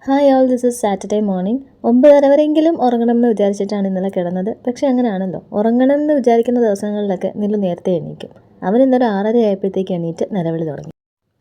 Hi all, this is Saturday morning. 9:30 വരെയെങ്കിലും ഉറങ്ങണം എന്ന് വിചാരിച്ചിട്ടാണ് ഇന്നലെ കിടന്നത്. പക്ഷേ അങ്ങനെയാണല്ലോ, ഉറങ്ങണം എന്ന് വിചാരിക്കുന്ന ദിവസങ്ങളിലൊക്കെ നിലു നേരത്തെ എണീക്കും. അവൻ ഇന്നൊരു 6:30 ആയപ്പോഴത്തേക്ക് എണീറ്റ് നിലവിളി തുടങ്ങി.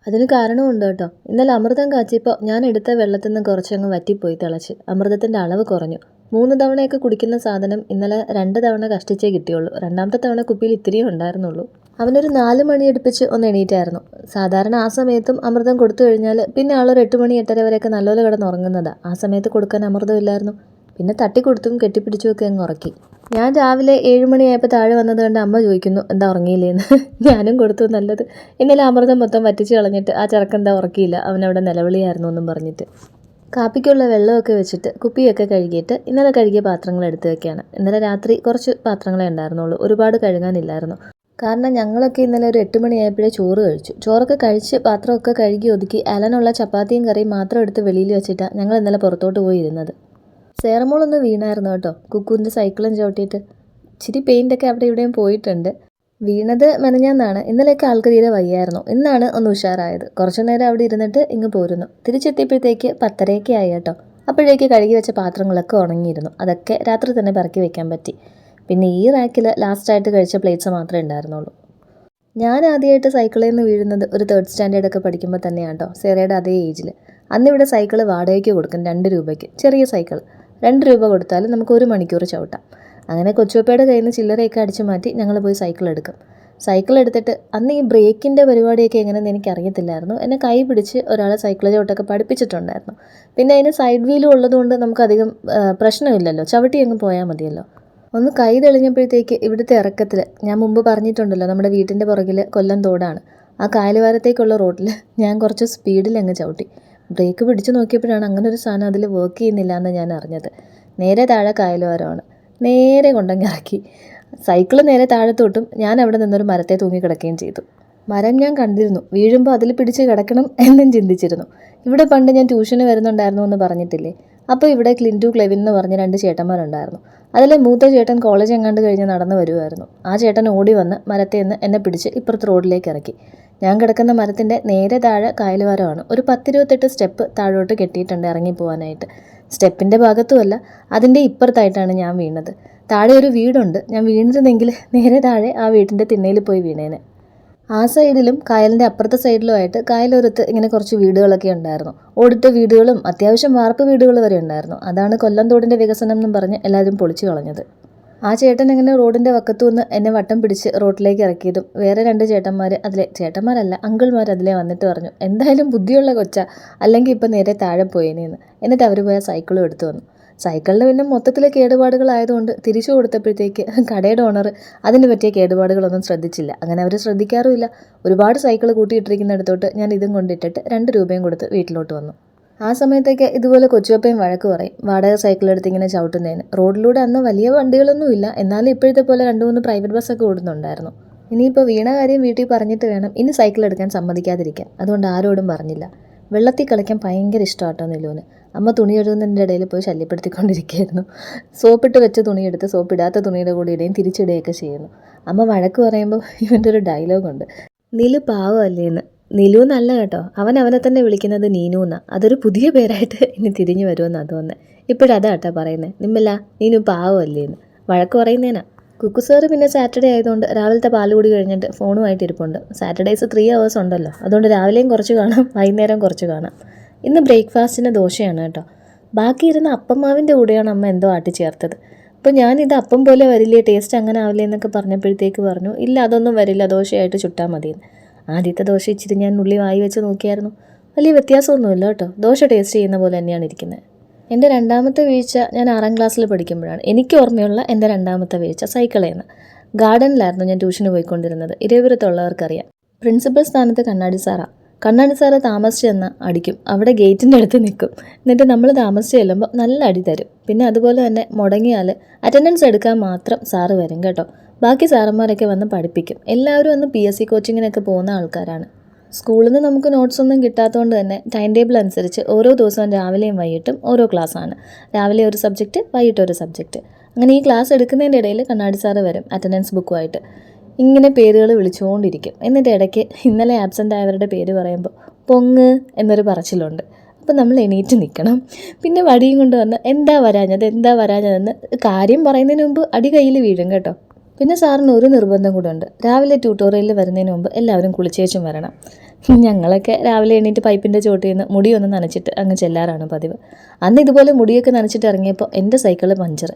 അതിന് കാരണമുണ്ട് കേട്ടോ. ഇന്നലെ അമൃതം കാച്ചിയപ്പോൾ ഞാൻ എടുത്ത വെള്ളത്തിൽ നിന്ന് കുറച്ചങ്ങ് വറ്റിപ്പോയി തിളച്ച്. അമൃതത്തിൻ്റെ അളവ് കുറഞ്ഞു. 3 തവണയൊക്കെ കുടിക്കുന്ന സാധനം ഇന്നലെ 2 തവണ കഷ്ടിച്ചേ കിട്ടിയുള്ളൂ. രണ്ടാമത്തെ തവണ കുപ്പിയിൽ ഇത്തിരിയേ ഉണ്ടായിരുന്നുള്ളൂ. അവനൊരു 4 മണി അടുപ്പിച്ച് ഒന്ന് എണീറ്റായിരുന്നു. സാധാരണ ആ സമയത്തും അമൃതം കൊടുത്തു കഴിഞ്ഞാൽ പിന്നെ ആളൊരു 8 മണി 8:30 വരെയൊക്കെ നല്ലപോലെ കിടന്നുറങ്ങുന്നതാണ്. ആ സമയത്ത് കൊടുക്കാൻ അമൃതമില്ലായിരുന്നു. പിന്നെ തട്ടിക്കൊടുത്തും കെട്ടിപ്പിടിച്ചുമൊക്കെ അങ്ങ് ഉറക്കി. ഞാൻ രാവിലെ 7 മണിയായപ്പോൾ താഴെ വന്നത് കണ്ട് അമ്മ ചോദിക്കുന്നു, എന്താ ഉറങ്ങിയില്ലേന്ന്. ഞാനും കൊടുത്തു നല്ലത്. ഇന്നലെ അമൃതം മൊത്തം വറ്റിച്ച് കളഞ്ഞിട്ട് ആ ചെറുക്കെന്താ ഉറക്കിയില്ല, അവനവിടെ നിലവിളിയായിരുന്നു എന്നും പറഞ്ഞിട്ട്. കാപ്പിക്കുള്ള വെള്ളമൊക്കെ വെച്ചിട്ട് കുപ്പിയൊക്കെ കഴുകിയിട്ട് ഇന്നലെ കഴുകിയ പാത്രങ്ങൾ എടുത്ത് വെക്കുകയാണ്. ഇന്നലെ രാത്രി കുറച്ച് പാത്രങ്ങളെ ഉണ്ടായിരുന്നുള്ളൂ, ഒരുപാട് കഴുകാനില്ലായിരുന്നു. കാരണം ഞങ്ങളൊക്കെ ഇന്നലെ ഒരു 8 മണിയായപ്പോഴേ ചോറ് കഴിച്ചു. ചോറൊക്കെ കഴിച്ച് പാത്രമൊക്കെ കഴുകി ഒതുക്കി അലനുള്ള ചപ്പാത്തിയും കറിയും മാത്രം എടുത്ത് വെളിയിൽ വെച്ചിട്ടാണ് ഞങ്ങൾ ഇന്നലെ പുറത്തോട്ട് പോയി ഇരുന്നത്. സേറമോളൊന്ന് വീണായിരുന്നു കേട്ടോ, കുക്കുവിൻ്റെ സൈക്കിളും ചവിട്ടിയിട്ട്. ഇച്ചിരി പെയിൻ്റൊക്കെ അവിടെ ഇവിടെയും പോയിട്ടുണ്ട്. വീണത് മെനഞ്ഞാന്നാണ്. ഇന്നലെയൊക്കെ ആൾക്ക് തീരെ വയ്യായിരുന്നു. ഇന്നാണ് ഒന്ന് ഉഷാറായത്. കുറച്ചു നേരം അവിടെ ഇരുന്നിട്ട് ഇങ്ങ് പോരുന്നു. തിരിച്ചെത്തിയപ്പോഴത്തേക്ക് 10:30 ആയി കേട്ടോ. അപ്പോഴേക്ക് കഴുകി വെച്ച പാത്രങ്ങളൊക്കെ ഉണങ്ങിയിരുന്നു. അതൊക്കെ രാത്രി തന്നെ പറക്കി വെക്കാൻ പറ്റി. പിന്നെ ഈ റാക്കിൽ ലാസ്റ്റായിട്ട് കഴിച്ച പ്ലേറ്റ്സ് മാത്രമേ ഉണ്ടായിരുന്നുള്ളൂ. ഞാൻ ആദ്യമായിട്ട് സൈക്കിളിൽ നിന്ന് വീഴുന്നത് ഒരു 3rd സ്റ്റാൻഡേർഡൊക്കെ പഠിക്കുമ്പോൾ തന്നെയാണ് കേട്ടോ, സെറയുടെ അതേ ഏജിൽ. അന്നിവിടെ സൈക്കിൾ വാടകയ്ക്ക് കൊടുക്കും 2 രൂപയ്ക്ക്. ചെറിയ സൈക്കിൾ 2 രൂപ കൊടുത്താൽ നമുക്ക് 1 മണിക്കൂർ ചവിട്ടാം. അങ്ങനെ കൊച്ചുപ്പയുടെ കയ്യിൽ നിന്ന് ചില്ലറയൊക്കെ അടിച്ചു മാറ്റി ഞങ്ങൾ പോയി സൈക്കിൾ എടുക്കും. സൈക്കിൾ എടുത്തിട്ട് അന്ന് ഈ ബ്രേക്കിൻ്റെ പരിപാടിയൊക്കെ എങ്ങനെയെന്ന് എനിക്കറിയത്തില്ലായിരുന്നു. എന്നെ കൈ പിടിച്ച് ഒരാളെ സൈക്കിൾ ചവിട്ടൊക്കെ പഠിപ്പിച്ചിട്ടുണ്ടായിരുന്നു. പിന്നെ അതിന് സൈഡ് വീലും ഉള്ളതുകൊണ്ട് നമുക്കധികം പ്രശ്നമില്ലല്ലോ, ചവിട്ടി അങ്ങ് പോയാൽ മതിയല്ലോ. ഒന്ന് കൈ തെളിഞ്ഞപ്പോഴത്തേക്ക് ഇവിടുത്തെ ഇറക്കത്തിൽ, ഞാൻ മുമ്പ് പറഞ്ഞിട്ടുണ്ടല്ലോ നമ്മുടെ വീട്ടിൻ്റെ പുറകിൽ കൊല്ലം തോടാണ്, ആ കായലുവാരത്തേക്കുള്ള റോഡിൽ ഞാൻ കുറച്ച് സ്പീഡിൽ അങ്ങ് ചവിട്ടി. ബ്രേക്ക് പിടിച്ച് നോക്കിയപ്പോഴാണ് അങ്ങനെ ഒരു സാധനം അതിൽ വർക്ക് ചെയ്യുന്നില്ല എന്ന് ഞാൻ അറിഞ്ഞത്. നേരെ താഴെ കായലുവാരമാണ്. നേരെ കൊണ്ടങ്ങ് ഇറക്കി. സൈക്കിള് നേരെ താഴത്തോട്ടും ഞാൻ അവിടെ നിന്നൊരു മരത്തെ തൂങ്ങി കിടക്കുകയും ചെയ്തു. മരം ഞാൻ കണ്ടിരുന്നു. വീഴുമ്പോൾ അതിൽ പിടിച്ച് കിടക്കണം എന്നും ചിന്തിച്ചിരുന്നു. ഇവിടെ പണ്ട് ഞാൻ ട്യൂഷന് വരുന്നുണ്ടായിരുന്നു എന്ന് പറഞ്ഞിട്ടില്ലേ, അപ്പോൾ ഇവിടെ ക്ലിൻറ്റു ക്ലെവിൻ എന്ന് പറഞ്ഞ് 2 ചേട്ടന്മാരുണ്ടായിരുന്നു. അതിലെ മൂത്ത ചേട്ടൻ കോളേജ് എങ്ങാണ്ട് കഴിഞ്ഞ് നടന്നു വരുമായിരുന്നു. ആ ചേട്ടൻ ഓടി വന്ന് മരത്തിൽ നിന്ന് എന്നെ പിടിച്ച് ഇപ്പുറത്ത് റോഡിലേക്ക് ഇറക്കി. ഞാൻ കിടക്കുന്ന മരത്തിൻ്റെ നേരെ താഴെ കായലുവാരമാണ്. ഒരു 10-28 സ്റ്റെപ്പ് താഴോട്ട് കെട്ടിയിട്ടുണ്ട് ഇറങ്ങി പോകാനായിട്ട്. സ്റ്റെപ്പിൻ്റെ ഭാഗത്തുമല്ല, അതിൻ്റെ ഇപ്പുറത്തായിട്ടാണ് ഞാൻ വീണത്. താഴെ ഒരു വീടുണ്ട്. ഞാൻ വീണിരുന്നെങ്കിൽ നേരെ താഴെ ആ വീട്ടിൻ്റെ തിണ്ണയിൽ പോയി വീണേനെ. ആ സൈഡിലും കായലിൻ്റെ അപ്പുറത്തെ സൈഡിലുമായിട്ട് കായലോരത്ത് ഇങ്ങനെ കുറച്ച് വീടുകളൊക്കെ ഉണ്ടായിരുന്നു. ഓടിട്ട വീടുകളും അത്യാവശ്യം വാർപ്പ് വീടുകൾ വരെ ഉണ്ടായിരുന്നു. അതാണ് കൊല്ലം തോടിൻ്റെ വികസനം എന്നും പറഞ്ഞ് എല്ലാവരും പൊളിച്ചു കളഞ്ഞത്. ആ ചേട്ടൻ ഇങ്ങനെ റോഡിൻ്റെ വക്കത്തു നിന്ന് എന്നെ വട്ടം പിടിച്ച് റോഡിലേക്ക് ഇറക്കിയതും വേറെ 2 ചേട്ടന്മാർ, അതിലെ ചേട്ടന്മാരല്ല അങ്കിൾമാർ, അതിലെ വന്നിട്ട് പറഞ്ഞു, എന്തായാലും ബുദ്ധിയുള്ള കൊച്ചാ, അല്ലെങ്കിൽ ഇപ്പം നേരെ താഴെ പോയേനെന്ന്. എന്നിട്ട് അവർ പോയ സൈക്കിളും എടുത്തു വന്നു. സൈക്കിളിന് പിന്നെ മൊത്തത്തിലെ കേടുപാടുകളായതുകൊണ്ട് തിരിച്ചു കൊടുത്തപ്പോഴത്തേക്ക് കടയുടെ ഓണർ അതിന് പറ്റിയ കേടുപാടുകളൊന്നും ശ്രദ്ധിച്ചില്ല. അങ്ങനെ അവർ ശ്രദ്ധിക്കാറുമില്ല. ഒരുപാട് സൈക്കിൾ കൂട്ടിയിട്ടിരിക്കുന്നിടത്തോട്ട് ഞാൻ ഇതും കൊണ്ടിട്ടിട്ട് 2 രൂപയും കൊടുത്ത് വീട്ടിലോട്ട് വന്നു. ആ സമയത്തേക്ക് ഇതുപോലെ കൊച്ചുവപ്പയും വഴക്ക് പറയും, വാടക സൈക്കിൾ എടുത്ത് ഇങ്ങനെ ചവിട്ടുന്നതിന്. റോഡിലൂടെ അന്ന് വലിയ വണ്ടികളൊന്നും ഇല്ല, എന്നാലും ഇപ്പോഴത്തെ പോലെ 2-3 പ്രൈവറ്റ് ബസ്സൊക്കെ ഓടുന്നുണ്ടായിരുന്നു. ഇനിയിപ്പോൾ വീണ കാര്യം വീട്ടിൽ പറഞ്ഞിട്ട് വേണം ഇനി സൈക്കിൾ എടുക്കാൻ സമ്മതിക്കാതിരിക്കാൻ. അതുകൊണ്ട് ആരോടും പറഞ്ഞില്ല. വെള്ളത്തിൽ കളിക്കാൻ ഭയങ്കര ഇഷ്ടമാട്ടോ നിലുവിന്. അമ്മ തുണി എഴുതുന്നതിൻ്റെ ഇടയിൽ പോയി ശല്യപ്പെടുത്തിക്കൊണ്ടിരിക്കുകയായിരുന്നു. സോപ്പിട്ട് വെച്ച തുണിയെടുത്ത് സോപ്പിടാത്ത തുണിയുടെ കൂടെ ഇടുകയും തിരിച്ചിടുകയൊക്കെ ചെയ്യുന്നു. അമ്മ വഴക്ക് പറയുമ്പോൾ ഇവൻ്റെ ഒരു ഡയലോഗുണ്ട്, നിലു പാവമല്ലേന്ന്. നിലു എന്നല്ല കേട്ടോ, അവനെ തന്നെ വിളിക്കുന്നത് നീനു എന്നാണ്. അതൊരു പുതിയ പേരായിട്ട് ഇനി തിരിഞ്ഞു വരുമെന്നാണ് തോന്നുന്നത്. ഇപ്പോഴതാ കേട്ടോ പറയുന്നത്, നിമ്മല്ല നീനു പാവമല്ലേന്ന്. വഴക്ക് പറയുന്നേനാ. കുക്കു സാറ് പിന്നെ സാറ്റർഡേ ആയതുകൊണ്ട് രാവിലത്തെ പാലുകൂടി കഴിഞ്ഞിട്ട് ഫോണുമായിട്ട് ഇരിപ്പുണ്ട്. സാറ്റർഡേസ് 3 hours ഉണ്ടല്ലോ, അതുകൊണ്ട് രാവിലെയും കുറച്ച് കാണാം, വൈകുന്നേരം കുറച്ച് കാണാം. ഇന്ന് ബ്രേക്ക്ഫാസ്റ്റിന് ദോശയാണ് കേട്ടോ. ബാക്കി ഇരുന്ന അപ്പമാവിൻ്റെ കൂടെയാണ് അമ്മ എന്തോ ആട്ടി ചേർത്തത്. അപ്പോൾ ഞാനിത് അപ്പം പോലെ വരില്ലേ, ടേസ്റ്റ് അങ്ങനെ ആവില്ലേ എന്നൊക്കെ പറഞ്ഞപ്പോഴത്തേക്ക് പറഞ്ഞു, ഇല്ല അതൊന്നും വരില്ല, ദോശയായിട്ട് ചുട്ടാൽ മതിയെന്ന്. ആദ്യത്തെ ദോശ ഇച്ചിരി ഞാൻ ഉള്ളി വായി വെച്ച് നോക്കിയായിരുന്നു. വലിയ വ്യത്യാസമൊന്നുമില്ല കേട്ടോ, ദോശ ടേസ്റ്റ് ചെയ്യുന്ന പോലെ തന്നെയാണ് ഇരിക്കുന്നത്. എൻ്റെ 2ാമത്തെ വീഴ്ച ഞാൻ 6ാം ക്ലാസ്സിൽ പഠിക്കുമ്പോഴാണ്. എനിക്ക് ഓർമ്മയുള്ള എൻ്റെ 2ാമത്തെ വീഴ്ച സൈക്കിളിൽ നിന്ന്. ഗാർഡനിലായിരുന്നു ഞാൻ ട്യൂഷന് പോയിക്കൊണ്ടിരുന്നത്. ഇരവിപുരത്തുള്ളവർക്കറിയാം. പ്രിൻസിപ്പൽ സ്ഥാനത്ത് കണ്ണാടി സാറാണ്. കണ്ണാടി സാറ് താമസിച്ച് ചെന്നാൽ അടിക്കും. അവിടെ ഗേറ്റിൻ്റെ അടുത്ത് നിൽക്കും. എന്നിട്ട് നമ്മൾ താമസിച്ച് ചെല്ലുമ്പോൾ നല്ല അടി തരും. പിന്നെ അതുപോലെ തന്നെ മുടങ്ങിയാൽ അറ്റൻഡൻസ് എടുക്കാൻ മാത്രം സാറ് വരും കേട്ടോ. ബാക്കി സാറന്മാരൊക്കെ വന്ന് പഠിപ്പിക്കും. എല്ലാവരും അന്ന് PSC കോച്ചിങ്ങിനൊക്കെ പോകുന്ന ആൾക്കാരാണ്. സ്കൂളിൽ നിന്ന് നമുക്ക് നോട്ട്സൊന്നും കിട്ടാത്തതുകൊണ്ട് തന്നെ ടൈം ടേബിൾ അനുസരിച്ച് ഓരോ ദിവസവും രാവിലെയും വൈകിട്ടും ഓരോ ക്ലാസ്സാണ്. രാവിലെ ഒരു സബ്ജക്റ്റ്, വൈകിട്ട് ഒരു സബ്ജക്റ്റ്. അങ്ങനെ ഈ ക്ലാസ് എടുക്കുന്നതിൻ്റെ ഇടയിൽ കണ്ണാടി സാറ് വരും അറ്റൻഡൻസ് ബുക്കുമായിട്ട്. ഇങ്ങനെ പേരുകൾ വിളിച്ചുകൊണ്ടിരിക്കും. എന്നിട്ട് ഇടയ്ക്ക് ഇന്നലെ ആബ്സെൻ്റ് ആയവരുടെ പേര് പറയുമ്പോൾ പൊങ്ങ് എന്നൊരു പറച്ചിലുണ്ട്. അപ്പോൾ നമ്മൾ എണീറ്റ് നിൽക്കണം. പിന്നെ വടിയും കൊണ്ട് വന്ന് എന്താ വരാഞ്ഞതെന്ന് കാര്യം പറയുന്നതിന് മുമ്പ് അടി കയ്യിൽ വീഴും കേട്ടോ. പിന്നെ സാറിന് ഒരു നിർബന്ധം കൂടെ ഉണ്ട്. രാവിലെ ട്യൂട്ടോറിയലിൽ വരുന്നതിന് മുമ്പ് എല്ലാവരും കുളിച്ചേച്ചും വരണം. ഞങ്ങളൊക്കെ രാവിലെ എണീറ്റ് പൈപ്പിൻ്റെ ചോട്ടിൽ നിന്ന് മുടിയൊന്ന് നനച്ചിട്ട് അങ്ങ് ചെല്ലാറാണ് പതിവ്. അന്ന് ഇതുപോലെ മുടിയൊക്കെ നനച്ചിട്ട് ഇറങ്ങിയപ്പോൾ എൻ്റെ സൈക്കിള് പഞ്ചർ.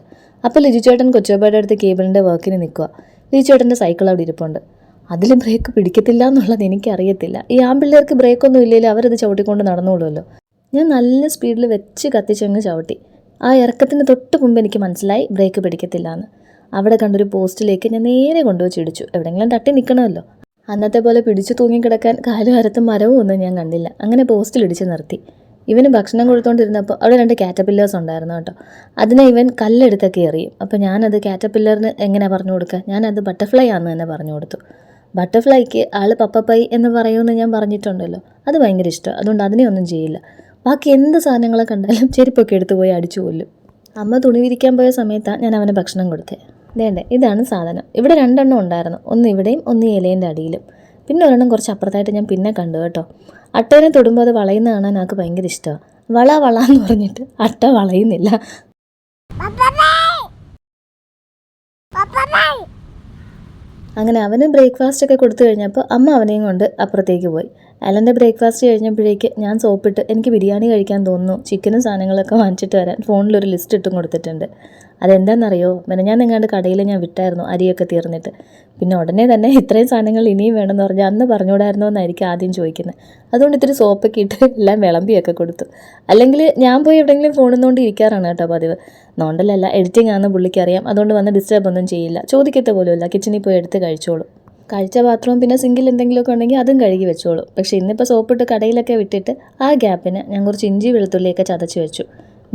അപ്പോൾ ലിജിച്ചേട്ടൻ കൊച്ചുപ്പായുടെ അടുത്ത് കേബിളിൻ്റെ വർക്കിന് നിൽക്കുക. ലിജിച്ചേട്ടൻ്റെ സൈക്കിൾ അവിടെ ഇരിപ്പുണ്ട്. അതിൽ ബ്രേക്ക് പിടിക്കത്തില്ല എന്നുള്ളത് എനിക്കറിയത്തില്ല. ഈ ആൺപിള്ളേർക്ക് ബ്രേക്കൊന്നും ഇല്ലെങ്കിൽ അവരത് ചവിട്ടിക്കൊണ്ട് നടന്നോളുമല്ലോ. ഞാൻ നല്ല സ്പീഡിൽ വെച്ച് കത്തിച്ചങ്ങ് ചവിട്ടി. ആ ഇറക്കത്തിന് തൊട്ട് മുമ്പ് എനിക്ക് മനസ്സിലായി ബ്രേക്ക് പിടിക്കത്തില്ല എന്ന്. അവിടെ കണ്ടൊരു പോസ്റ്റിലേക്ക് ഞാൻ നേരെ കൊണ്ടുവച്ച് ഇടിച്ചു. എവിടെയെങ്കിലും തട്ടി നിൽക്കണമല്ലോ. അന്നത്തെ പോലെ പിടിച്ചു തൂങ്ങിക്കിടക്കാൻ കാലുവാരത്തും മരവും ഒന്നും ഞാൻ കണ്ടില്ല. അങ്ങനെ പോസ്റ്റിൽ ഇടിച്ച് നിർത്തി. ഇവന് ഭക്ഷണം കൊടുത്തുകൊണ്ടിരുന്നപ്പോൾ അവിടെ 2 കാറ്റർപില്ലേഴ്സ് ഉണ്ടായിരുന്നു കേട്ടോ. അതിനെ ഇവൻ കല്ലെടുത്തൊക്കെ എറിയും. അപ്പോൾ ഞാനത് കാറ്റർപില്ലറിന് എങ്ങനെ പറഞ്ഞു കൊടുക്കുക? ഞാനത് ബട്ടർഫ്ലൈ ആണെന്ന് തന്നെ പറഞ്ഞു കൊടുത്തു. ബട്ടർഫ്ലൈക്ക് ആൾ പപ്പപ്പൈ എന്ന് പറയുമെന്ന് ഞാൻ പറഞ്ഞിട്ടുണ്ടല്ലോ. അത് ഭയങ്കര ഇഷ്ടമാണ്. അതുകൊണ്ട് അതിനെ ഒന്നും ചെയ്യില്ല. ബാക്കി എന്ത് സാധനങ്ങളെ കണ്ടാലും ചെരുപ്പൊക്കെ എടുത്തു പോയി അടിച്ചു കൊല്ലും. അമ്മ തുണി വിരിക്കാൻ പോയ സമയത്താണ് ഞാൻ അവന് ഭക്ഷണം കൊടുത്തത്. വേണ്ടേ, ഇതാണ് സാധനം. ഇവിടെ 2 എണ്ണം ഉണ്ടായിരുന്നു. ഒന്ന് ഇവിടെയും ഒന്ന് ഇലേൻ്റെ അടിയിലും. പിന്നെ ഒരെണ്ണം കുറച്ച് അപ്പുറത്തായിട്ട് ഞാൻ പിന്നെ കണ്ടു കേട്ടോ. അട്ടേനെ തൊടുമ്പോൾ അത് വളയുന്ന കാണാൻ എനിക്ക് ഭയങ്കര ഇഷ്ടമാണ്. വള എന്ന് പറഞ്ഞിട്ട് അട്ട വളയുന്നില്ല. അങ്ങനെ അവന് ബ്രേക്ക്ഫാസ്റ്റ് ഒക്കെ കൊടുത്തു കഴിഞ്ഞപ്പോൾ അമ്മ അവനെയും കൊണ്ട് അപ്പുറത്തേക്ക് പോയി. അലൻ്റെ ബ്രേക്ക്ഫാസ്റ്റ് കഴിഞ്ഞപ്പോഴേക്ക് ഞാൻ സോപ്പിട്ട് എനിക്ക് ബിരിയാണി കഴിക്കാൻ തോന്നുന്നു, ചിക്കനും സാധനങ്ങളൊക്കെ വാങ്ങിച്ചിട്ട് വരാൻ ഫോണിലൊരു ലിസ്റ്റ് ഇട്ടും കൊടുത്തിട്ടുണ്ട്. അതെന്താണെന്നറിയോ, ഞാൻ നിങ്ങളുടെ കടയിൽ ഞാൻ വിട്ടായിരുന്നു അരിയൊക്കെ തീർന്നിട്ട്. പിന്നെ ഉടനെ തന്നെ ഇത്രയും സാധനങ്ങൾ ഇനിയും വേണമെന്ന് പറഞ്ഞാൽ അന്ന് പറഞ്ഞുകൂടായിരുന്നോ എന്നായിരിക്കും ആദ്യം ചോദിക്കുന്നത്. അതുകൊണ്ട് ഇത്തിരി സോപ്പൊക്കെ ഇട്ട് എല്ലാം വിളമ്പിയൊക്കെ കൊടുത്തു. അല്ലെങ്കിൽ ഞാൻ പോയി എവിടെയെങ്കിലും ഫോണിന്നുകൊണ്ട് ഇരിക്കാറാണ് കേട്ടോ പതിവ്. നോണ്ടലല്ല, എഡിറ്റിംഗ് ആണെന്ന് പുള്ളിക്കറിയാം. അതുകൊണ്ട് വന്ന് ഡിസ്റ്റർബ് ഒന്നും ചെയ്യില്ല. ചോദിക്കത്തെ പോലുമില്ല. കിച്ചണിൽ പോയി എടുത്ത് കഴിച്ചോളൂ. കഴിച്ച പാത്രവും പിന്നെ സിങ്കിൽ എന്തെങ്കിലുമൊക്കെ ഉണ്ടെങ്കിൽ അതും കഴുകി വെച്ചോളൂ. പക്ഷേ ഇന്നിപ്പോൾ സോപ്പിട്ട് കടയിലൊക്കെ വിട്ടിട്ട് ആ ഗ്യാപ്പിന് ഞാൻ കുറച്ച് ഇഞ്ചി വെളുത്തുള്ളിയൊക്കെ ചതച്ച് വെച്ചു.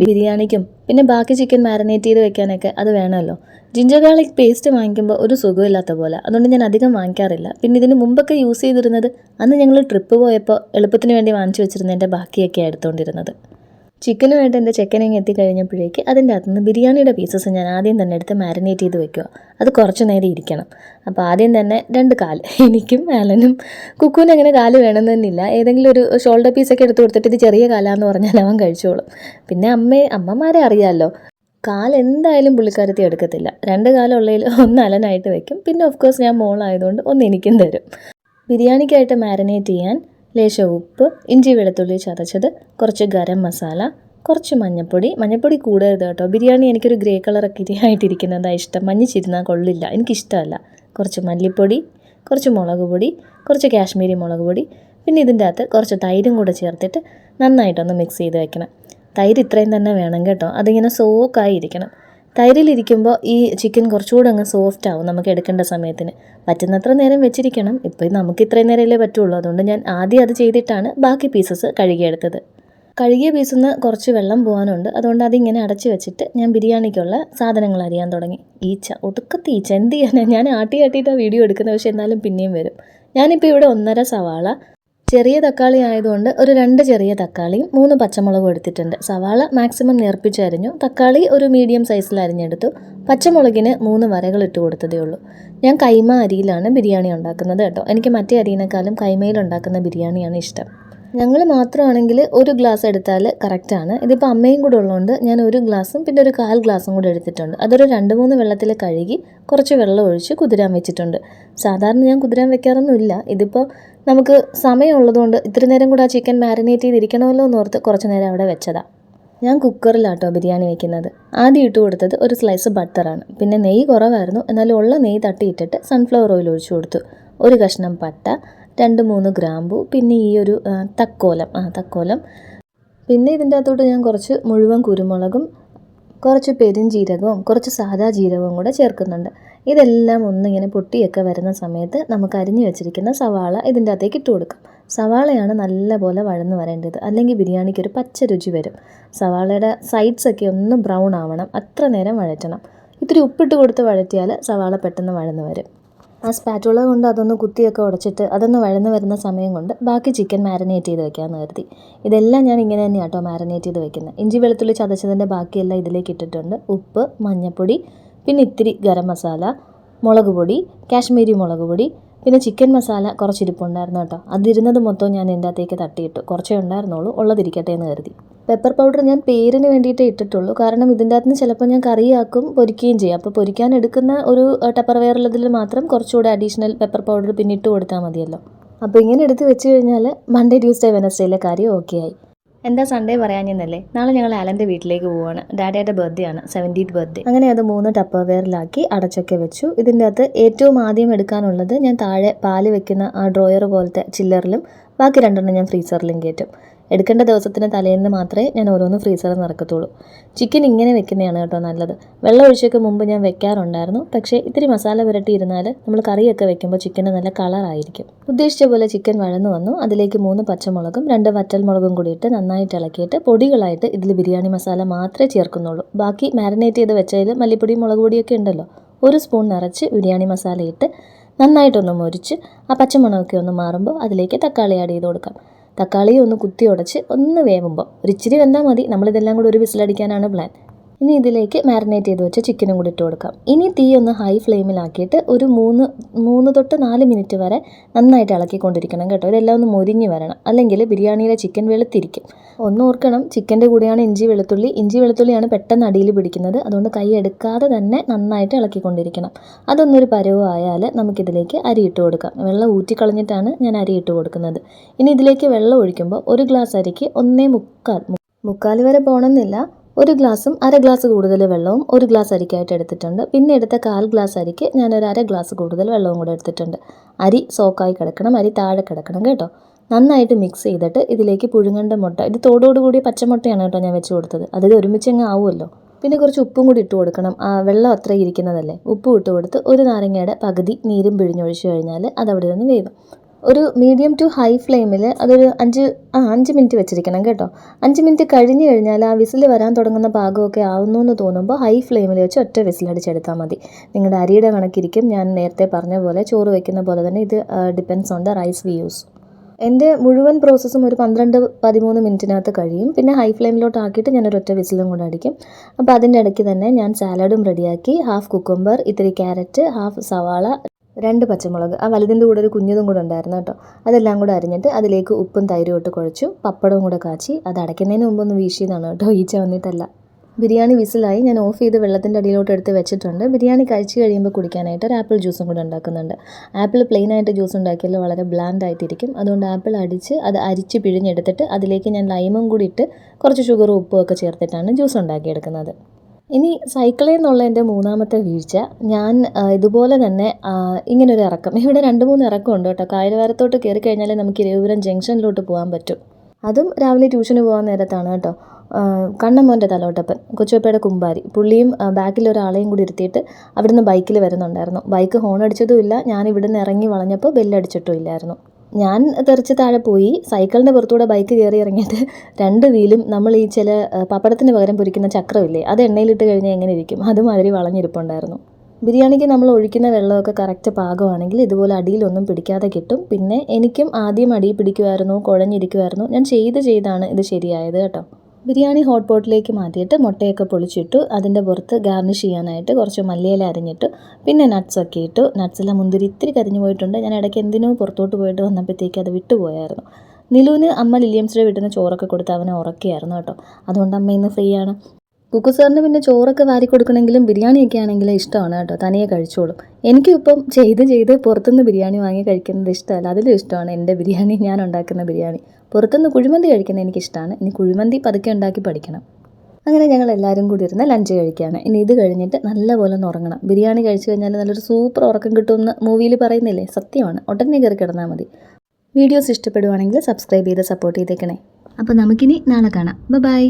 ബിരിയാണിക്കും പിന്നെ ബാക്കി ചിക്കൻ മാരിനേറ്റ് ചെയ്ത് വെക്കാനൊക്കെ അത് വേണമല്ലോ. ജിഞ്ചർ ഗാർലിക് പേസ്റ്റ് വാങ്ങിക്കുമ്പോൾ ഒരു സുഖമില്ലാത്ത പോലെ, അതുകൊണ്ട് ഞാൻ അധികം വാങ്ങിക്കാറില്ല. പിന്നെ ഇതിന് മുമ്പൊക്കെ യൂസ് ചെയ്തിരുന്നത് അന്ന് ഞങ്ങൾ ട്രിപ്പ് പോയപ്പോൾ എളുപ്പത്തിന് വേണ്ടി വാങ്ങിച്ചു വെച്ചിരുന്നതിൻ്റെ ബാക്കിയൊക്കെ എടുത്തുകൊണ്ടിരുന്നത്. ചിക്കനുമായിട്ട് എൻ്റെ ചെക്കനിങ് എത്തിക്കഴിഞ്ഞപ്പോഴേക്ക് അതിൻ്റെ അകത്തുനിന്ന് ബിരിയാണിയുടെ പീസസ് ഞാൻ ആദ്യം തന്നെ എടുത്ത് മാരിനേറ്റ് ചെയ്ത് വെക്കുക. അത് കുറച്ച് നേരം ഇരിക്കണം. അപ്പോൾ ആദ്യം തന്നെ 2 കാല്, എനിക്കും ആലനും. കുക്കുവിന് അങ്ങനെ കാല് വേണമെന്നില്ല. ഏതെങ്കിലും ഒരു ഷോൾഡർ പീസൊക്കെ എടുത്ത് കൊടുത്തിട്ട് ഇത് ചെറിയ കാലാന്ന് പറഞ്ഞാൽ അവൻ കഴിച്ചോളും. പിന്നെ അമ്മമാരെ അറിയാമല്ലോ, കാല് എന്തായാലും പുള്ളിക്കാരത്തി എടുക്കത്തില്ല. 2 കാലുള്ളതിൽ 1 അലനായിട്ട് വെക്കും. പിന്നെ ഓഫ് കോഴ്സ് ഞാൻ മോളായതുകൊണ്ട് 1 എനിക്കും തരും. ബിരിയാണിക്കായിട്ട് മാരിനേറ്റ് ചെയ്യാൻ ലേശം ഉപ്പ്, ഇഞ്ചി വെളുത്തുള്ളി ചതച്ചത്, കുറച്ച് ഗരം മസാല, കുറച്ച് മഞ്ഞൾപ്പൊടി കൂടരുത് കേട്ടോ. ബിരിയാണി എനിക്കൊരു ഗ്രേ കളറൊക്കെ ആയിട്ടിരിക്കുന്നതാണ് ഇഷ്ടം. മഞ്ഞിച്ചിരുന്നാൽ കൊള്ളില്ല, എനിക്കിഷ്ടമല്ല. കുറച്ച് മല്ലിപ്പൊടി, കുറച്ച് മുളക് പൊടി, കുറച്ച് കാശ്മീരി മുളക് പൊടി. പിന്നെ ഇതിൻ്റെ അകത്ത് കുറച്ച് തൈരും കൂടെ ചേർത്തിട്ട് നന്നായിട്ടൊന്ന് മിക്സ് ചെയ്ത് വെക്കണം. തൈര് ഇത്രയും തന്നെ വേണം കേട്ടോ. അതിങ്ങനെ സോക്കായിരിക്കണം. തൈരിലിരിക്കുമ്പോൾ ഈ ചിക്കൻ കുറച്ചുകൂടെ അങ്ങ് സോഫ്റ്റ് ആവും നമുക്ക് എടുക്കേണ്ട സമയത്തിന്. പറ്റുന്നത്ര നേരം വെച്ചിരിക്കണം. ഇപ്പോൾ നമുക്ക് ഇത്രയും നേരമല്ലേ പറ്റുള്ളൂ. അതുകൊണ്ട് ഞാൻ ആദ്യം അത് ചെയ്തിട്ടാണ് ബാക്കി പീസസ് കഴുകിയെടുത്തത്. കഴുകിയ പീസിൽ നിന്ന് കുറച്ച് വെള്ളം പോകാനുണ്ട്. അതുകൊണ്ട് അതിങ്ങനെ അടച്ച് വെച്ചിട്ട് ഞാൻ ബിരിയാണിക്കുള്ള സാധനങ്ങൾ അരിയാൻ തുടങ്ങി. ഒടുക്കത്തെ ഈച്ച എന്ത് ചെയ്യാനാണ്, ഞാൻ ആട്ടിയിട്ടാണ് വീഡിയോ എടുക്കുന്നത്. പക്ഷേ എന്നാലും പിന്നെയും വരും. ഞാനിപ്പോൾ ഇവിടെ 1.5 സവാള, ചെറിയ തക്കാളി ആയതുകൊണ്ട് ഒരു 2 ചെറിയ തക്കാളിയും 3 പച്ചമുളകും എടുത്തിട്ടുണ്ട്. സവാള മാക്സിമം നേർപ്പിച്ചരിഞ്ഞു. തക്കാളി ഒരു മീഡിയം സൈസിൽ അരിഞ്ഞെടുത്തു. പച്ചമുളകിന് 3 വരകൾ ഇട്ട് കൊടുത്തതേ ഉള്ളൂ. ഞാൻ കൈമ അരിയിലാണ് ബിരിയാണി ഉണ്ടാക്കുന്നത് കേട്ടോ. എനിക്ക് മറ്റേ അരിയിനേക്കാളും കൈമയിൽ ഉണ്ടാക്കുന്ന ബിരിയാണിയാണ് ഇഷ്ടം. ഞങ്ങൾ മാത്രമാണെങ്കിൽ 1 ഗ്ലാസ് എടുത്താൽ കറക്റ്റാണ്. ഇതിപ്പോൾ അമ്മയും കൂടെ ഉള്ളതുകൊണ്ട് ഞാൻ 1 ഗ്ലാസും പിന്നെ ഒരു 1/4 ഗ്ലാസും കൂടെ എടുത്തിട്ടുണ്ട്. അതൊരു 2-3 വെള്ളത്തിൽ കഴുകി കുറച്ച് വെള്ളം ഒഴിച്ച് കുതിരാൻ വെച്ചിട്ടുണ്ട്. സാധാരണ ഞാൻ കുതിരാൻ വെക്കാറൊന്നുമില്ല. ഇതിപ്പോൾ നമുക്ക് സമയമുള്ളതുകൊണ്ട് ഇത്തിരി നേരം കൂടെ ആ ചിക്കൻ മാരിനേറ്റ് ചെയ്തിരിക്കണമല്ലോ എന്നോർത്ത് കുറച്ച് നേരം അവിടെ വെച്ചതാണ്. ഞാൻ കുക്കറിലാട്ടോ ബിരിയാണി വയ്ക്കുന്നത്. ആദ്യം ഇട്ട് കൊടുത്തത് ഒരു സ്ലൈസ് ബട്ടറാണ്. പിന്നെ നെയ്യ് കുറവായിരുന്നു, എന്നാലും ഉള്ള നെയ്യ് തട്ടിയിട്ടിട്ട് സൺഫ്ലവർ ഓയിൽ ഒഴിച്ചു കൊടുത്തു. ഒരു കഷ്ണം പട്ട, 2-3 ഗ്രാമ്പു, പിന്നെ ഈ ഒരു തക്കോലം. പിന്നെ ഇതിൻ്റെ അകത്തോട്ട് ഞാൻ കുറച്ച് മുഴുവൻ കുരുമുളകും കുറച്ച് പെരുംജീരകവും കുറച്ച് സാദാ ജീരകവും കൂടെ ചേർക്കുന്നുണ്ട്. ഇതെല്ലാം ഒന്നിങ്ങനെ പൊട്ടിയൊക്കെ വരുന്ന സമയത്ത് നമുക്ക് അരിഞ്ഞു വെച്ചിരിക്കുന്ന സവാള ഇതിൻ്റെ അകത്തേക്ക് ഇട്ട് കൊടുക്കാം. സവാളയാണ് നല്ലപോലെ വഴന്ന് വരേണ്ടത്, അല്ലെങ്കിൽ ബിരിയാണിക്ക് ഒരു പച്ച രുചി വരും. സവാളയുടെ സൈഡ്സൊക്കെ ഒന്ന് ബ്രൗൺ ആവണം, അത്ര നേരം വഴറ്റണം. ഇത്തിരി ഉപ്പിട്ട് കൊടുത്ത് വഴറ്റിയാൽ സവാള പെട്ടെന്ന് വഴന്ന് വരും. ആ സ്പാറ്റുള കൊണ്ട് അതൊന്ന് കുത്തിയൊക്കെ ഉടച്ചിട്ട് അതൊന്ന് വഴന്ന് വരുന്ന സമയം കൊണ്ട് ബാക്കി ചിക്കൻ മാരിനേറ്റ് ചെയ്ത് വെക്കാമെന്ന് കരുതി. ഇതെല്ലാം ഞാൻ ഇങ്ങനെ തന്നെയാണ് കേട്ടോ മാരിനേറ്റ് ചെയ്ത് വെക്കുന്നത്. ഇഞ്ചി വെളുത്തുള്ളി ചതച്ചതിൻ്റെ ബാക്കിയെല്ലാം ഇതിലേക്ക് ഇട്ടിട്ടുണ്ട്. ഉപ്പ്, മഞ്ഞൾപ്പൊടി, പിന്നെ ഇത്തിരി ഗരം മസാല, മുളക് പൊടി, കാശ്മീരി മുളക് പൊടി, പിന്നെ ചിക്കൻ മസാല കുറച്ചിരിപ്പുണ്ടായിരുന്നു കേട്ടോ. അതിരുന്നത് മൊത്തം ഞാൻ എൻ്റെ അകത്തേക്ക് തട്ടിയിട്ടു. കുറച്ചേ ഉണ്ടായിരുന്നുള്ളൂ, ഉള്ളതിരിക്കട്ടെ എന്ന് കരുതി. പെപ്പർ പൗഡർ ഞാൻ പേരിന് വേണ്ടിയിട്ടേ ഇട്ടിട്ടുള്ളൂ. കാരണം ഇതിൻ്റെ അകത്ത് നിന്ന് ചിലപ്പോൾ ഞാൻ കറിയാക്കും, പൊരിക്കുകയും ചെയ്യും. അപ്പോൾ പൊരിക്കാൻ എടുക്കുന്ന ഒരു ടപ്പർ വെയറിലതിൽ മാത്രം കുറച്ചുകൂടെ അഡീഷണൽ പെപ്പർ പൗഡർ പിന്നെ ഇട്ട് കൊടുത്താൽ മതിയല്ലോ. അപ്പോൾ ഇങ്ങനെ എടുത്ത് വെച്ച് കഴിഞ്ഞാൽ മൺഡേ ട്യൂസ്ഡേ വെനസ്ഡേയിലെ കാര്യം ഓക്കെ ആയി. എന്താ സൺഡേ പറയാഞ്ഞെന്നല്ലേ, നാളെ ഞങ്ങൾ ആലൻ്റെ വീട്ടിലേക്ക് പോവുകയാണ്. ഡാഡിയുടെ ബർത്ത്ഡേ ആണ്, 70th ബർത്ത്ഡേ. അങ്ങനെ അത് 3 ടപ്പർ വെയറിലാക്കി അടച്ചൊക്കെ വെച്ചു. ഇതിൻ്റെ അകത്ത് ഏറ്റവും ആദ്യം എടുക്കാനുള്ളത് ഞാൻ താഴെ പാല് വെക്കുന്ന ആ ഡ്രോയർ പോലത്തെ ചില്ലറിലും ബാക്കി 2 ഞാൻ ഫ്രീസറിലും കയറ്റും. എടുക്കേണ്ട ദിവസത്തിന് തലേന്ന് മാത്രമേ ഞാൻ ഓരോന്ന് ഫ്രീസറിൽ നിറക്കത്തുള്ളൂ. ചിക്കൻ ഇങ്ങനെ വെക്കുന്നതാണ് കേട്ടോ നല്ലത്. വെള്ളം ഒഴിച്ചൊക്കെ മുമ്പ് ഞാൻ വെക്കാറുണ്ടായിരുന്നു. പക്ഷേ ഇത്തിരി മസാല പുരട്ടിയിരുന്നാൽ നമ്മൾ കറിയൊക്കെ വെക്കുമ്പോൾ ചിക്കന് നല്ല കളറായിരിക്കും. ഉദ്ദേശിച്ച പോലെ ചിക്കൻ വഴന്നു വന്നു. അതിലേക്ക് 3 പച്ചമുളകും 2 വറ്റൽമുളകും കൂടി ഇട്ട് നന്നായിട്ട് ഇളക്കിയിട്ട് പൊടികളായിട്ട് ഇതിൽ ബിരിയാണി മസാല മാത്രമേ ചേർക്കുന്നുള്ളൂ. ബാക്കി മാരിനേറ്റ് ചെയ്ത് വെച്ചതിൽ മല്ലിപ്പൊടി മുളക് പൊടിയൊക്കെ ഉണ്ടല്ലോ. 1 സ്പൂൺ നിറച്ച് ബിരിയാണി മസാല ഇട്ട് നന്നായിട്ടൊന്ന് മുരിച്ച് ആ പച്ചമുളകൊക്കെ ഒന്ന് മാറുമ്പോൾ അതിലേക്ക് തക്കാളി ആഡ് ചെയ്ത് കൊടുക്കാം. തക്കാളി ഒന്ന് കുത്തി ഉടച്ച് ഒന്ന് വേവുമ്പോൾ ഒരിച്ചിരി വെന്താൽ മതി. നമ്മളിതെല്ലാം കൂടി ഒരു വിസിലടിക്കാനാണ് പ്ലാൻ. ഇനി ഇതിലേക്ക് മാരിനേറ്റ് ചെയ്ത് വെച്ച ചിക്കനും കൂടി ഇട്ട് കൊടുക്കാം. ഇനി തീ ഒന്ന് ഹൈ ഫ്ലെയിമിലാക്കിയിട്ട് ഒരു 3 തൊട്ട് 4 മിനിറ്റ് വരെ നന്നായിട്ട് ഇളക്കിക്കൊണ്ടിരിക്കണം കേട്ടോ. ഇതെല്ലാം ഒന്ന് മൊരിഞ്ഞ് വരണം, അല്ലെങ്കിൽ ബിരിയാണിയിലെ ചിക്കൻ വെളുത്തിരിക്കും. ഒന്ന് ഓർക്കണം, ചിക്കൻ്റെ കൂടെയാണ് ഇഞ്ചി വെളുത്തുള്ളിയാണ് പെട്ടെന്ന് അടിയിൽ പിടിക്കുന്നത്. അതുകൊണ്ട് കൈ എടുക്കാതെ തന്നെ നന്നായിട്ട് ഇളക്കിക്കൊണ്ടിരിക്കണം. അതൊന്നൊരു പരുവമായാൽ നമുക്കിതിലേക്ക് അരി ഇട്ട് കൊടുക്കാം. വെള്ളം ഊറ്റിക്കളഞ്ഞിട്ടാണ് ഞാൻ അരി ഇട്ട് കൊടുക്കുന്നത്. ഇനി ഇതിലേക്ക് വെള്ളം ഒഴിക്കുമ്പോൾ 1 ഗ്ലാസ് അരിക്ക് 1.25 വരെ പോകണമെന്നില്ല. 1 ഗ്ലാസും 1/2 ഗ്ലാസ് കൂടുതൽ വെള്ളവും 1 ഗ്ലാസ് അരിക്കായിട്ട് എടുത്തിട്ടുണ്ട്. പിന്നെ എടുത്ത 1/4 ഗ്ലാസ് അരിക്ക് ഞാനൊരു 1/2 ഗ്ലാസ് കൂടുതൽ വെള്ളവും കൂടെ എടുത്തിട്ടുണ്ട്. അരി സോക്കായി കിടക്കണം, അരി താഴെ കിടക്കണം കേട്ടോ. നന്നായിട്ട് മിക്സ് ചെയ്തിട്ട് ഇതിലേക്ക് പുഴുങ്ങേണ്ട മുട്ട, ഇത് തോടോടുകൂടി പച്ചമുട്ടയാണ് കേട്ടോ ഞാൻ വെച്ച് കൊടുത്തത്. അതിൽ ഒരുമിച്ചങ്ങ് ആവുമല്ലോ. പിന്നെ കുറച്ച് ഉപ്പും കൂടി ഇട്ട് കൊടുക്കണം. വെള്ളം അത്ര ഇരിക്കുന്നതല്ലേ. ഉപ്പും ഇട്ട് കൊടുത്ത് 1 നാരങ്ങയുടെ പകുതി നീരും പിഴിഞ്ഞൊഴിച്ച് കഴിഞ്ഞാൽ അതവിടെ നിന്ന് വേവും. ഒരു മീഡിയം ടു ഹൈ ഫ്ലെയിമിൽ അതൊരു 5 മിനിറ്റ് വെച്ചിരിക്കണം കേട്ടോ. 5 മിനിറ്റ് കഴിഞ്ഞ് കഴിഞ്ഞാൽ ആ വിസിൽ വരാൻ തുടങ്ങുന്ന പാകമൊക്കെ ആവുന്നു എന്ന് തോന്നുമ്പോൾ ഹൈ ഫ്ലെയിമിൽ വെച്ച് ഒറ്റ വിസിലടിച്ചെടുത്താൽ മതി. നിങ്ങളുടെ അരിയുടെ കണക്കിരിക്കും. ഞാൻ നേരത്തെ പറഞ്ഞ പോലെ ചോറ് വയ്ക്കുന്ന പോലെ തന്നെ ഇത് depends on the rice we use. എൻ്റെ മുഴുവൻ പ്രോസസ്സും ഒരു 12-13 മിനിറ്റിനകത്ത് കഴിയും. പിന്നെ ഹൈ ഫ്ലെയിമിലോട്ട് ആക്കിയിട്ട് ഞാനൊരു ഒറ്റ വിസിലും കൂടെ അടിക്കും. അപ്പോൾ അതിൻ്റെ ഇടയ്ക്ക് തന്നെ ഞാൻ സാലഡും റെഡിയാക്കി. ഹാഫ് കുക്കുംബർ, ഇത്തിരി ക്യാരറ്റ്, ഹാഫ് സവാള, 2 പച്ചമുളക്, ആ വലുതിൻ്റെ കൂടെ ഒരു കുഞ്ഞതും കൂടെ ഉണ്ടായിരുന്നു കേട്ടോ. അതെല്ലാം കൂടെ അരിഞ്ഞിട്ട് അതിലേക്ക് ഉപ്പും തൈരും ഇട്ട് കുഴച്ചു. പപ്പടവും കൂടെ കാച്ചി. അത് അടയ്ക്കുന്നതിന് മുമ്പൊന്ന് വീശിയതാണ് കേട്ടോ, ഈച്ച വന്നിട്ടല്ല. ബിരിയാണി വിസിലായി. ഞാൻ ഓഫ് ചെയ്ത് വെള്ളത്തിൻ്റെ അടിയിലോട്ട് എടുത്ത് വെച്ചിട്ടുണ്ട്. ബിരിയാണി കഴിച്ച് കഴിയുമ്പോൾ കുടിക്കാനായിട്ട് ഒരു ആപ്പിൾ ജ്യൂസും കൂടെ ഉണ്ടാക്കുന്നുണ്ട്. ആപ്പിൾ പ്ലെയിനായിട്ട് ജ്യൂസ് ഉണ്ടാക്കിയാൽ വളരെ ബ്ലാൻഡ് ആയിട്ടിരിക്കും. അതുകൊണ്ട് ആപ്പിൾ അത് അരിച്ച് പിഴിഞ്ഞെടുത്തിട്ട് അതിലേക്ക് ഞാൻ ലൈമും കൂടി ഇട്ട് കുറച്ച് ഷുഗറും ഉപ്പും ഒക്കെ ചേർത്തിട്ടാണ് ജ്യൂസ് ഉണ്ടാക്കിയെടുക്കുന്നത്. ഇനി സൈക്കിളിൽ നിന്നുള്ള എൻ്റെ 3ാമത്തെ വീഴ്ച, ഞാൻ ഇതുപോലെ തന്നെ ഇങ്ങനൊരു ഇറക്കം, ഇവിടെ 2-3 ഇറക്കമുണ്ട് കേട്ടോ. കായൽവാരത്തോട്ട് കയറി കഴിഞ്ഞാൽ നമുക്ക് ഇരവിപുരം ജംഗ്ഷനിലോട്ട് പോകാൻ പറ്റും. അതും രാവിലെ ട്യൂഷന് പോകാൻ നേരത്താണ് കേട്ടോ. കണ്ണമ്മോൻ്റെ തലോട്ടപ്പൻ, കൊച്ചുപ്പയുടെ കുമ്പാരി, പുള്ളിയും ബാക്കിൽ ഒരാളെയും കൂടി ഇരുത്തിയിട്ട് അവിടുന്ന് ബൈക്കിൽ വരുന്നുണ്ടായിരുന്നു. ബൈക്ക് ഹോൺ അടിച്ചതുമില്ല. ഞാൻ ഇവിടുന്ന് ഇറങ്ങി വളഞ്ഞപ്പോൾ ബെല്ലടിച്ചിട്ടും ഇല്ലായിരുന്നു. ഞാൻ തെറിച്ച് താഴെ പോയി. സൈക്കിളിൻ്റെ പുറത്തൂടെ ബൈക്ക് കയറി ഇറങ്ങിയിട്ട് 2 വീലും നമ്മൾ ഈ ചില പപ്പടത്തിന് പകരം പൊരിക്കുന്ന ചക്രമില്ലേ, അത് എണ്ണയിലിട്ട് കഴിഞ്ഞാൽ എങ്ങനെ ഇരിക്കും, അതുമാതിരി വളഞ്ഞിരിപ്പുണ്ടായിരുന്നു. ബിരിയാണിക്ക് നമ്മൾ ഒഴിക്കുന്ന വെള്ളമൊക്കെ കറക്റ്റ് പാകമാണെങ്കിൽ ഇതുപോലെ അടിയിലൊന്നും പിടിക്കാതെ കിട്ടും. പിന്നെ എനിക്കും ആദ്യം അടിയിൽ പിടിക്കുമായിരുന്നു, കുഴഞ്ഞിരിക്കുമായിരുന്നു. ഞാൻ ചെയ്താണ് ഇത് ശരിയായത് കേട്ടോ. ബിരിയാണി ഹോട്ട് പോട്ടിലേക്ക് മാറ്റിയിട്ട് മുട്ടയൊക്കെ പൊളിച്ചിട്ടു. അതിൻ്റെ പുറത്ത് ഗാർണിഷ് ചെയ്യാനായിട്ട് കുറച്ച് മല്ലിയില അരിഞ്ഞിട്ടു. പിന്നെ നട്ട്സൊക്കെ ഇട്ടു. നട്ട്സെല്ലാം മുന്തിരി ഇത്തിരി കരിഞ്ഞു പോയിട്ടുണ്ട്. ഞാൻ ഇടയ്ക്ക് എന്തിനോ പുറത്തോട്ട് പോയിട്ട് വന്നപ്പോഴത്തേക്ക് അത് വിട്ടുപോയായിരുന്നു. നിലുവിന് അമ്മ ലില്ലിയംസിൻ്റെ വീട്ടിൽ നിന്ന് ചോറൊക്കെ കൊടുത്ത് അവനെ ഉറക്കിയായിരുന്നു കേട്ടോ. അതുകൊണ്ട് അമ്മ ഇന്ന് ഫ്രീ ആണ്. കുക്കു സാറിന് പിന്നെ ചോറൊക്കെ വാരി കൊടുക്കണമെങ്കിലും ബിരിയാണിയൊക്കെ ആണെങ്കിൽ ഇഷ്ടമാണ് കേട്ടോ, തനിയെ കഴിച്ചോളും. എനിക്കും ഇപ്പം ചെയ്ത് പുറത്തുനിന്ന് ബിരിയാണി വാങ്ങി കഴിക്കുന്നത് ഇഷ്ടമല്ല. അതിലും ഇഷ്ടമാണ് എൻ്റെ ബിരിയാണി, ഞാൻ ഉണ്ടാക്കുന്ന ബിരിയാണി. പുറത്തുനിന്ന് കുഴിമന്തി കഴിക്കുന്നത് എനിക്കിഷ്ടമാണ്. ഇനി കുഴിമന്തി പതുക്കെ ഉണ്ടാക്കി പഠിക്കണം. അങ്ങനെ ഞങ്ങൾ എല്ലാവരും കൂടി ഇരുന്ന് ലഞ്ച് കഴിക്കുകയാണ്. ഇനി ഇത് കഴിഞ്ഞിട്ട് നല്ലപോലെ ഒന്ന് ഉറങ്ങണം. ബിരിയാണി കഴിച്ചു കഴിഞ്ഞാൽ നല്ലൊരു സൂപ്പർ ഉറക്കം കിട്ടുമെന്ന് മൂവിയിൽ പറയുന്നില്ലേ, സത്യമാണ്. ഉടനെ കയറി കിടന്നാൽ മതി. വീഡിയോസ് ഇഷ്ടപ്പെടുവാണെങ്കിൽ സബ്സ്ക്രൈബ് ചെയ്ത് സപ്പോർട്ട് ചെയ്തേക്കണേ. അപ്പോൾ നമുക്കിനി നാളെ കാണാം. ബൈ.